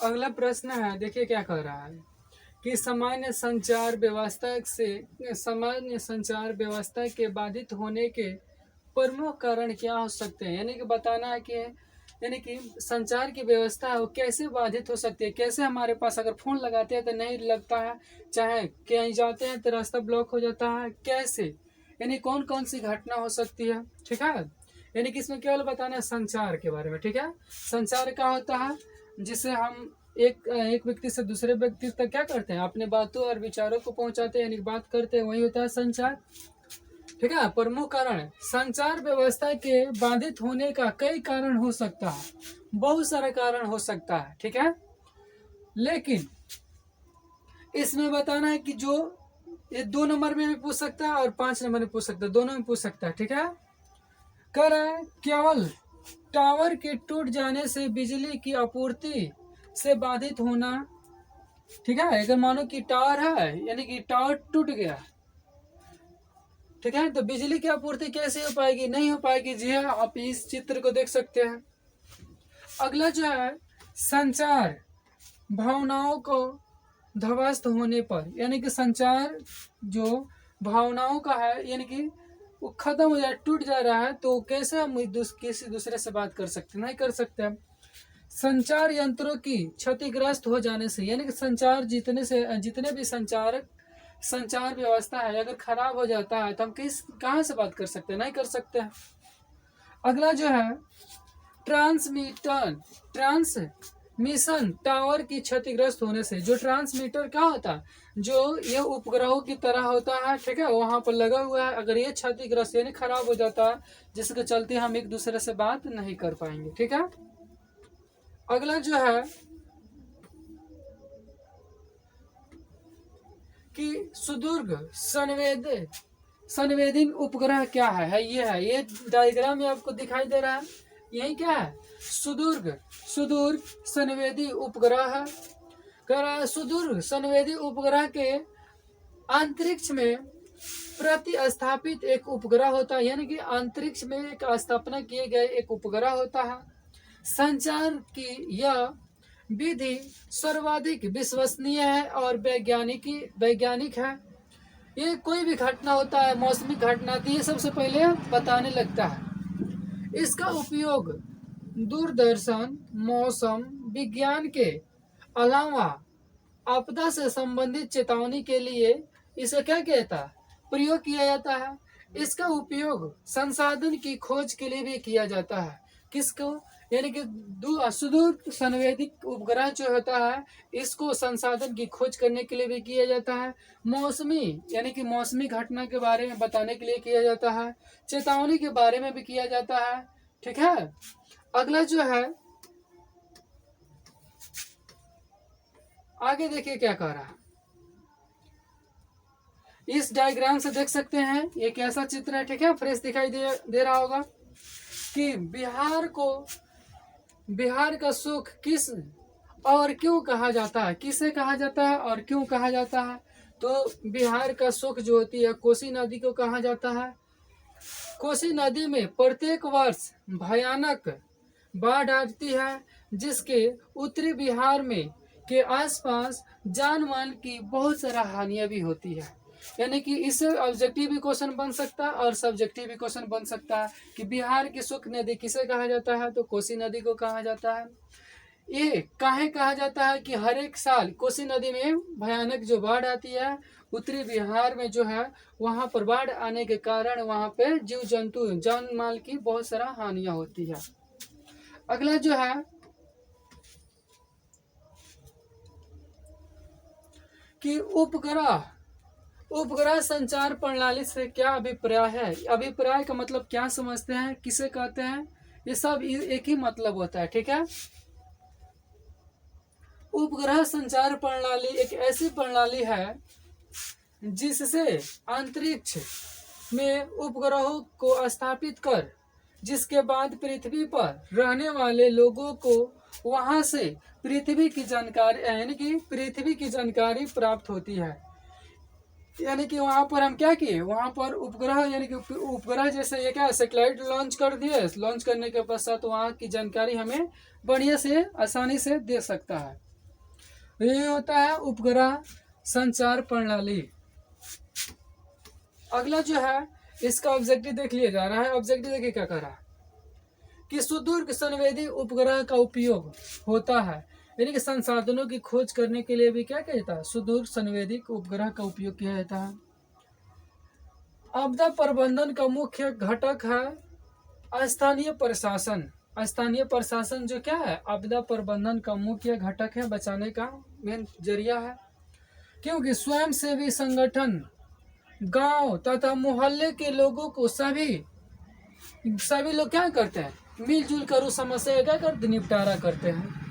अगला प्रश्न है, देखिए क्या कह रहा है कि सामान्य संचार व्यवस्था के बाधित होने के प्रमुख कारण क्या हो सकते हैं। यानी कि बताना है कि यानी कि संचार की व्यवस्था है वो कैसे बाधित हो सकती है, कैसे हमारे पास अगर फोन लगाते हैं तो नहीं लगता है, चाहे कहीं जाते हैं तो रास्ता ब्लॉक हो जाता है, कैसे, यानी कौन कौन सी घटना हो सकती है। ठीक है, यानी कि इसमें केवल बताना है संचार के बारे में। ठीक है, संचार क्या होता है, जिसे हम एक व्यक्ति से दूसरे व्यक्ति तक क्या करते हैं, अपने बातों और विचारों को पहुंचाते हैं, यानी बात करते हैं, वही होता है संचार। ठीक है, प्रमुख कारण संचार व्यवस्था के बाधित होने का कई कारण हो सकता है, बहुत सारे कारण हो सकता है। ठीक है, लेकिन इसमें बताना है कि जो ये 2 नंबर में भी पूछ सकता है और 5 नंबर में पूछ सकता है, दोनों में पूछ सकता है। ठीक है, कर है केवल टावर के टूट जाने से बिजली की आपूर्ति से बाधित होना। ठीक है, अगर मानो कि टावर है, यानी कि टावर टूट गया, ठीक है, तो बिजली की आपूर्ति कैसे हो पाएगी, नहीं हो पाएगी। जी हाँ, आप इस चित्र को देख सकते हैं। अगला जो है संचार भावनाओं को ध्वस्त होने पर, यानी कि संचार जो भावनाओं का है, यानी कि वो खत्म हो जाए, टूट जा रहा है, तो कैसे हम किसी दूसरे से बात कर सकते, नहीं कर सकते हम। संचार यंत्रों की क्षतिग्रस्त हो जाने से, यानी कि संचार जितने भी संचार व्यवस्था है अगर खराब हो जाता है तो हम कहाँ से बात कर सकते हैं, नहीं कर सकते हैं। अगला जो है ट्रांसमिशन टावर की क्षतिग्रस्त होने से, जो ट्रांसमीटर क्या होता है, जो ये उपग्रहों की तरह होता है, ठीक है, वहां पर लगा हुआ है, अगर ये क्षतिग्रस्त यानी खराब हो जाता है, जिसके चलते हम एक दूसरे से बात नहीं कर पाएंगे। ठीक है, अगला जो है कि सुदूर संवेदी उपग्रह क्या है, ये डायग्राम में आपको दिखाई दे रहा है, यही क्या है, सुदूर संवेदी उपग्रह है। सुदूर संवेदी उपग्रह के अंतरिक्ष में प्रतिस्थापित एक उपग्रह होता है, यानी कि अंतरिक्ष में एक स्थापना किए गए एक उपग्रह होता है। संचार की यह विधि सर्वाधिक विश्वसनीय है और वैज्ञानिक है। ये कोई भी घटना होता है, मौसमी घटना, तो ये सबसे पहले बताने लगता है। इसका उपयोग दूरदर्शन, मौसम विज्ञान के अलावा आपदा से संबंधित चेतावनी के लिए इसे क्या कहता है, प्रयोग किया जाता है। इसका उपयोग संसाधन की खोज के लिए भी किया जाता है। किसको, यानी कि सुदूर संवेदी उपग्रह जो होता है, इसको संसाधन की खोज करने के लिए भी किया जाता है। मौसमी, यानी कि मौसमी घटना के बारे में बताने के लिए किया जाता है। चेतावनी के बारे में भी किया जाता है। ठीक है, अगला जो है आगे देखिए क्या कह रहा है। इस डायग्राम से देख सकते हैं ये कैसा चित्र है। ठीक है, फ्रेश दिखाई दे रहा होगा कि बिहार का सुख किस और क्यों कहा जाता है, किसे कहा जाता है और क्यों कहा जाता है। तो बिहार का सुख जो होती है कोसी नदी को कहा जाता है। कोसी नदी में प्रत्येक वर्ष भयानक बाढ़ आती है, जिसके उत्तरी बिहार में के आसपास जान माल की बहुत सारा हानियां भी होती है। यानी कि इससे ऑब्जेक्टिव भी क्वेश्चन बन सकता है और सब्जेक्टिव भी क्वेश्चन बन सकता है कि बिहार की सुख नदी किसे कहा जाता है, तो कोसी नदी को कहा जाता है। ये काहे कहा जाता है कि हर एक साल कोसी नदी में भयानक जो बाढ़ आती है, उत्तरी बिहार में जो है वहां पर बाढ़ आने के कारण वहां पे जीव जंतु जान माल की बहुत सारा हानियां होती है। अगला जो है कि उपग्रह संचार प्रणाली से क्या अभिप्राय है। अभिप्राय का मतलब क्या समझते हैं, किसे कहते हैं, ये सब एक ही मतलब होता है। ठीक है, उपग्रह संचार प्रणाली एक ऐसी प्रणाली है जिससे अंतरिक्ष में उपग्रहों को स्थापित कर, जिसके बाद पृथ्वी पर रहने वाले लोगों को वहां से पृथ्वी की जानकारी, यानी कि पृथ्वी की जानकारी प्राप्त होती है। यानी कि वहां पर हम क्या किए, वहां पर उपग्रह, यानी कि उपग्रह जैसे ये क्या सैटेलाइट लॉन्च कर दिए, लॉन्च करने के पश्चात वहां की जानकारी हमें बढ़िया से आसानी से दे सकता है। ये होता है उपग्रह संचार प्रणाली। अगला जो है इसका ऑब्जेक्टिव देख लिया जा रहा है। ऑब्जेक्टिव देखिए क्या कर रहा है कि सुदूर संवेदी उपग्रह का उपयोग होता है, यानी कि संसाधनों की खोज करने के लिए भी क्या किया जाता है, सुदूर संवेदी उपग्रह का उपयोग किया जाता है। आपदा प्रबंधन का मुख्य घटक है स्थानीय प्रशासन। स्थानीय प्रशासन जो क्या है, आपदा प्रबंधन का मुख्य घटक है, बचाने का मेन जरिया है। क्योंकि स्वयंसेवी संगठन गांव तथा मोहल्ले के लोगों को सभी लोग क्या करते हैं, मिलजुल कर उस समस्या का क्या करते, निपटारा करते हैं।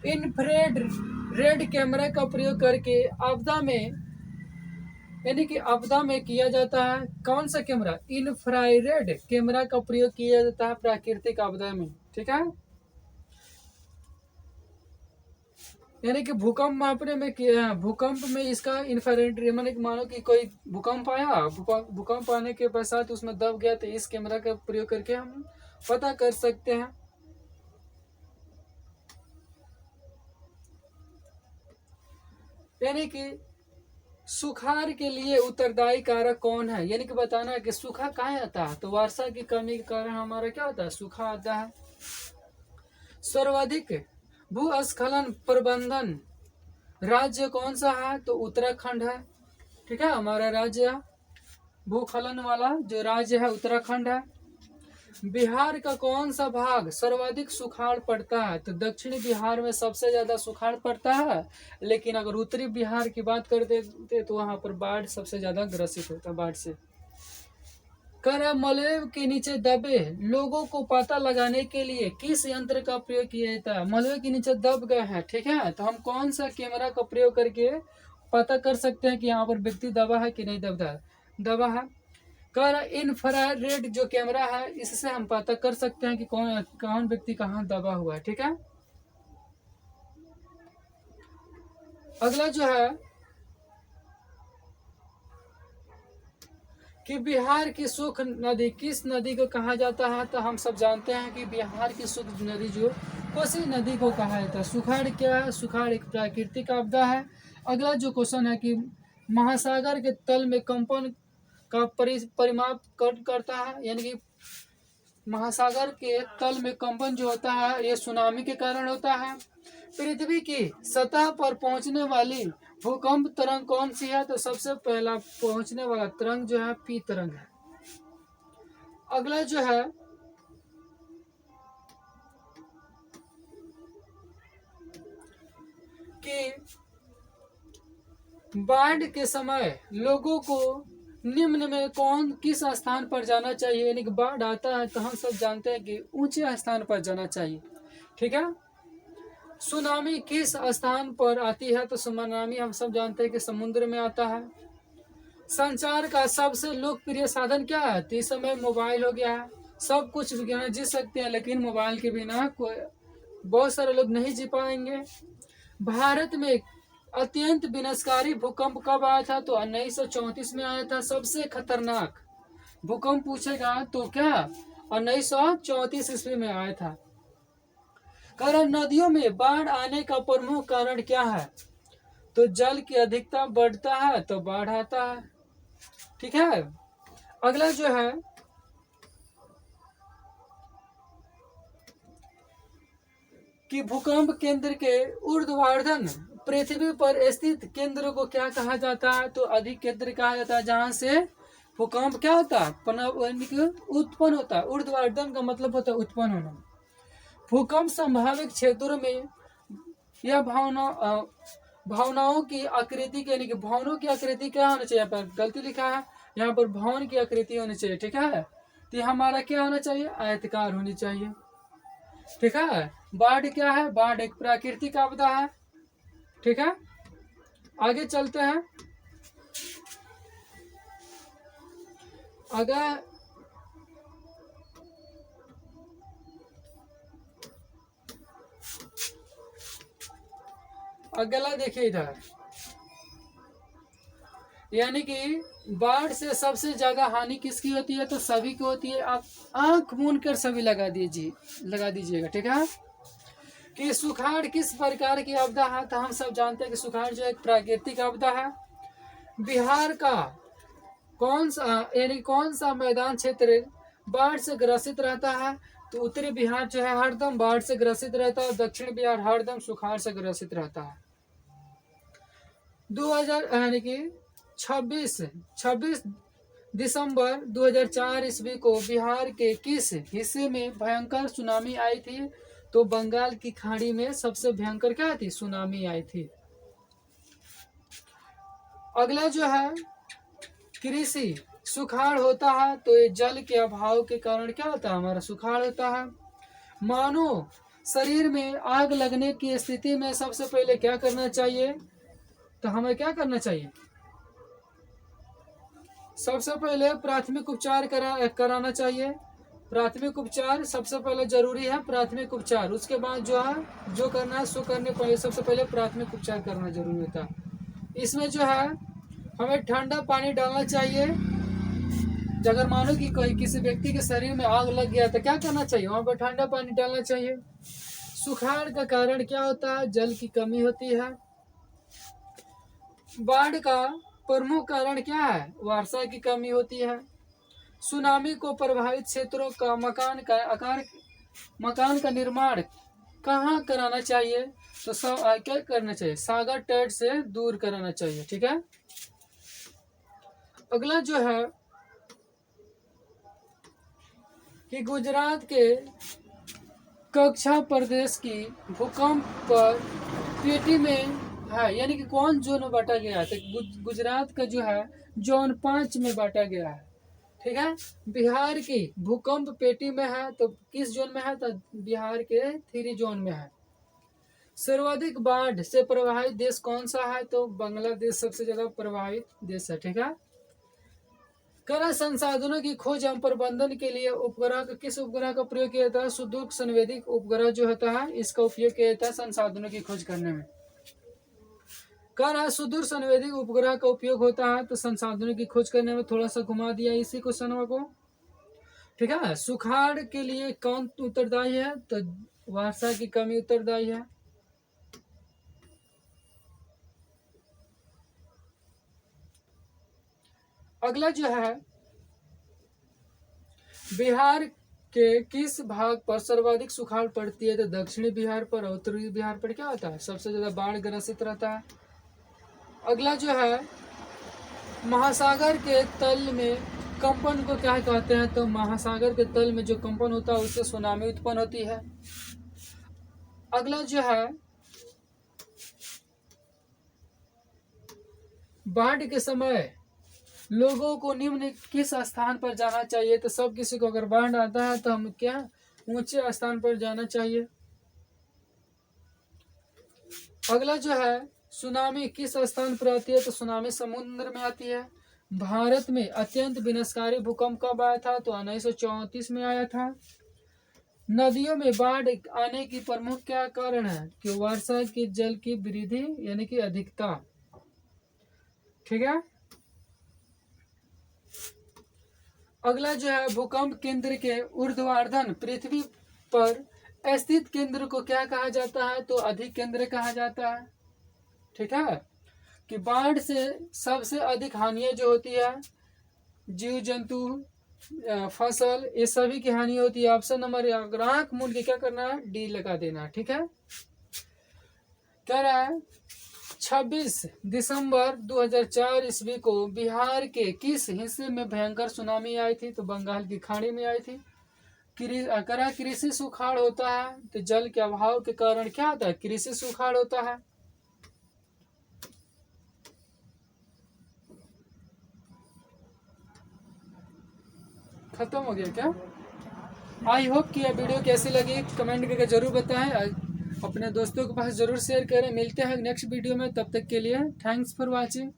इंफ्रारेड रेड कैमरा का प्रयोग करके आपदा में, यानी कि आपदा में किया जाता है कौन सा कैमरा, इंफ्रारेड कैमरा का प्रयोग किया जाता है प्राकृतिक आपदा में। ठीक है, यानी कि भूकंप मापने में किया, भूकंप में इसका इंफ्रारेड, मानो कि कोई भूकंप आया, भूकंप आने के पश्चात उसमें दब गया, तो इस कैमरा का प्रयोग करके हम पता कर सकते हैं। यानी कि सुखाड़ के लिए उत्तरदायी कारक कौन है, यानी कि बताना है कि सूखा कहाँ आता है, तो वर्षा की कमी के कारण हमारा क्या होता है, सूखा आता है। सर्वाधिक भूस्खलन प्रबंधन राज्य कौन सा है, तो उत्तराखंड है। ठीक है, हमारा राज्य भूस्खलन वाला जो राज्य है उत्तराखंड है। बिहार का कौन सा भाग सर्वाधिक सुखाड़ पड़ता है, तो दक्षिणी बिहार में सबसे ज्यादा सुखाड़ पड़ता है, लेकिन अगर उत्तरी बिहार की बात करते तो वहां पर बाढ़ सबसे ज्यादा ग्रसित होता है बाढ़ से। मलबे के नीचे दबे लोगों को पता लगाने के लिए किस यंत्र का प्रयोग किया जाता है, मलबे के नीचे दब गए हैं, ठीक है, तो हम कौन सा कैमरा का प्रयोग करके पता कर सकते हैं कि यहाँ पर व्यक्ति दबा है कि नहीं दबा है। इंफ्रारेड जो कैमरा है इससे हम पता कर सकते हैं कि कौन व्यक्ति कहाँ दबा हुआ है। ठीक है, अगला जो है कि बिहार की सुख नदी किस नदी को कहा जाता है, तो हम सब जानते हैं कि बिहार की सुख नदी जो कोसी नदी को कहा जाता है। सुखाड़ क्या है, सुखाड़ एक प्राकृतिक आपदा है। अगला जो क्वेश्चन है कि महासागर के तल में कंपन का परिमाप करता है, यानी कि महासागर के तल में कंपन जो होता है ये सुनामी के कारण होता है। पृथ्वी की सतह पर पहुंचने वाली भूकंप तरंग कौन सी है, तो सबसे पहला पहुंचने वाला तरंग जो है पी तरंग है। अगला जो है कि बाढ़ के समय लोगों को निम्न में किस स्थान पर जाना चाहिए, यानी कि बाढ़ आता है तो हम सब जानते हैं कि ऊंचे स्थान पर जाना चाहिए। ठीक है, सुनामी किस स्थान पर आती है, तो सुनामी हम सब जानते हैं कि समुद्र में आता है। संचार का सबसे लोकप्रिय साधन क्या है, तो इस समय मोबाइल हो गया है। सब कुछ विज्ञान जी सकते हैं, लेकिन मोबाइल के बिना बहुत सारे लोग नहीं जी पाएंगे। भारत में अत्यंत विनाशकारी भूकंप कब आया था, तो 1934 में आया था। सबसे खतरनाक भूकंप पूछेगा तो क्या 1934 ईस्वी में आया था। कारण नदियों में बाढ़ आने का प्रमुख कारण क्या है, तो जल की अधिकता बढ़ता है तो बाढ़ आता है। ठीक है, अगला जो है कि भूकंप केंद्र के ऊर्ध्वाधर पृथ्वी पर स्थित केंद्र को क्या कहा जाता है, तो अधिक केंद्र कहा जाता है, जहां से भूकंप क्या होता है, उत्पन्न होता है। ऊर्ध्वाधर का मतलब होता है उत्पन्न होना। भूकंप संभावित क्षेत्रों में यह भावनाओं की आकृति, यानी कि भवनों की आकृति क्या होनी चाहिए, यहाँ पर गलती लिखा है, यहाँ पर भवन की आकृति होनी चाहिए। ठीक है, तो हमारा क्या होना चाहिए, आयताकार होनी चाहिए। ठीक है, बाढ़ क्या है, बाढ़ एक प्राकृतिक आपदा है। ठीक है, आगे चलते हैं। अगर अगला देखिए इधर, यानी कि बाढ़ से सबसे ज्यादा हानि किसकी होती है, तो सभी को होती है। आप आंख मूंद कर सभी लगा दीजिएगा। ठीक है, कि सुखाड़ किस प्रकार की आपदा है, तो हम सब जानते हैं कि सुखाड़ जो एक प्राकृतिक आपदा है। बिहार का कौन सा मैदान क्षेत्र बाढ़ से ग्रसित रहता है, तो उत्तरी बिहार जो है हरदम बाढ़ से ग्रसित रहता है, दक्षिण बिहार हरदम सुखाड़ से ग्रसित रहता है। 26 दिसंबर 2004 ईस्वी को बिहार के किस हिस्से में भयंकर सुनामी आई थी, तो बंगाल की खाड़ी में सबसे भयंकर क्या थी, सुनामी आई थी। अगला जो है कृषि सुखाड़ होता है, तो ये जल के अभाव के कारण क्या होता है, हमारा सुखाड़ होता है। मानो शरीर में आग लगने की स्थिति में सबसे पहले क्या करना चाहिए, तो हमें क्या करना चाहिए, सबसे पहले प्राथमिक उपचार कराना चाहिए। प्राथमिक उपचार सबसे पहले जरूरी है, प्राथमिक उपचार। उसके बाद जो है जो करना है सो करने पहले सबसे पहले प्राथमिक उपचार करना जरूरी होता है। इसमें जो है हमें ठंडा पानी डालना चाहिए। अगर मानो कि कोई किसी व्यक्ति के शरीर में आग लग गया तो क्या करना चाहिए, वहां पर ठंडा पानी डालना चाहिए। सुखाड़ का कारण क्या होता है, जल की कमी होती है। बाढ़ का प्रमुख कारण क्या है, वर्षा की कमी होती है। सुनामी को प्रभावित क्षेत्रों का मकान का निर्माण कहाँ कराना चाहिए, तो क्या करना चाहिए, सागर तट से दूर कराना चाहिए। ठीक है। अगला जो है कि गुजरात के कच्छा प्रदेश की भूकंप पर पेटी में है, यानी कि कौन जोन में बांटा गया है, तो गुजरात का जो है जोन 5 में बांटा गया है। ठीक है। बिहार की भूकंप पेटी में है, तो किस जोन में है, तो बिहार के 3 जोन में है। सर्वाधिक बाढ़ से प्रभावित देश कौन सा है, तो बांग्लादेश सबसे ज्यादा प्रभावित देश है। ठीक है। खनिज संसाधनों की खोज एवं प्रबंधन के लिए उपग्रह का किस उपग्रह का प्रयोग किया जाता है, सुदूर संवेदक उपग्रह जो होता है इसका उपयोग किया जाता है संसाधनों की खोज करने में। सुदूर संवेदक उपग्रह का उपयोग होता है तो संसाधनों की खोज करने में। थोड़ा सा घुमा दिया इसी क्वेश्चन को। ठीक है। सुखाड़ के लिए कौन उत्तरदायी है, तो वर्षा की कमी उत्तरदायी है। अगला जो है बिहार के किस भाग पर सर्वाधिक सुखाड़ पड़ती है, तो दक्षिणी बिहार पर। उत्तरी बिहार पर क्या होता है, सबसे ज्यादा बाढ़ ग्रसित रहता है। अगला जो है महासागर के तल में कंपन को क्या कहते हैं, तो महासागर के तल में जो कंपन होता है उससे सुनामी उत्पन्न होती है। अगला जो है बाढ़ के समय लोगों को निम्न किस स्थान पर जाना चाहिए, तो सब किसी को अगर बाढ़ आता है तो हम क्या ऊंचे स्थान पर जाना चाहिए। अगला जो है सुनामी किस स्थान पर आती है, तो सुनामी समुद्र में आती है। भारत में अत्यंत विनाशकारी भूकंप कब आया था, तो 1934 में आया था। नदियों में बाढ़ आने की प्रमुख क्या कारण है, कि वर्षा की जल की वृद्धि यानी कि अधिकता। ठीक है। अगला जो है भूकंप केंद्र के ऊर्ध्वाधर पृथ्वी पर स्थित केंद्र को क्या कहा जाता है, तो अधिक केंद्र कहा जाता है। ठीक है। कि बाढ़ से सबसे अधिक हानियां जो होती है जीव जंतु फसल ये सभी की हानि होती है। ऑप्शन नंबर आंख मूंद के क्या करना है, डी लगा देना। ठीक है। कह रहा है 26 दिसंबर 2004 ईस्वी को बिहार के किस हिस्से में भयंकर सुनामी आई थी, तो बंगाल की खाड़ी में आई थी। कृषि सुखाड़ होता है, तो जल के अभाव के कारण क्या होता है, कृषि सुखाड़ होता है। खत्म हो गया क्या? आई होप कि यह वीडियो कैसी लगी कमेंट करके जरूर बताएं, अपने दोस्तों के पास जरूर शेयर करें। मिलते हैं नेक्स्ट वीडियो में, तब तक के लिए थैंक्स फॉर वॉचिंग।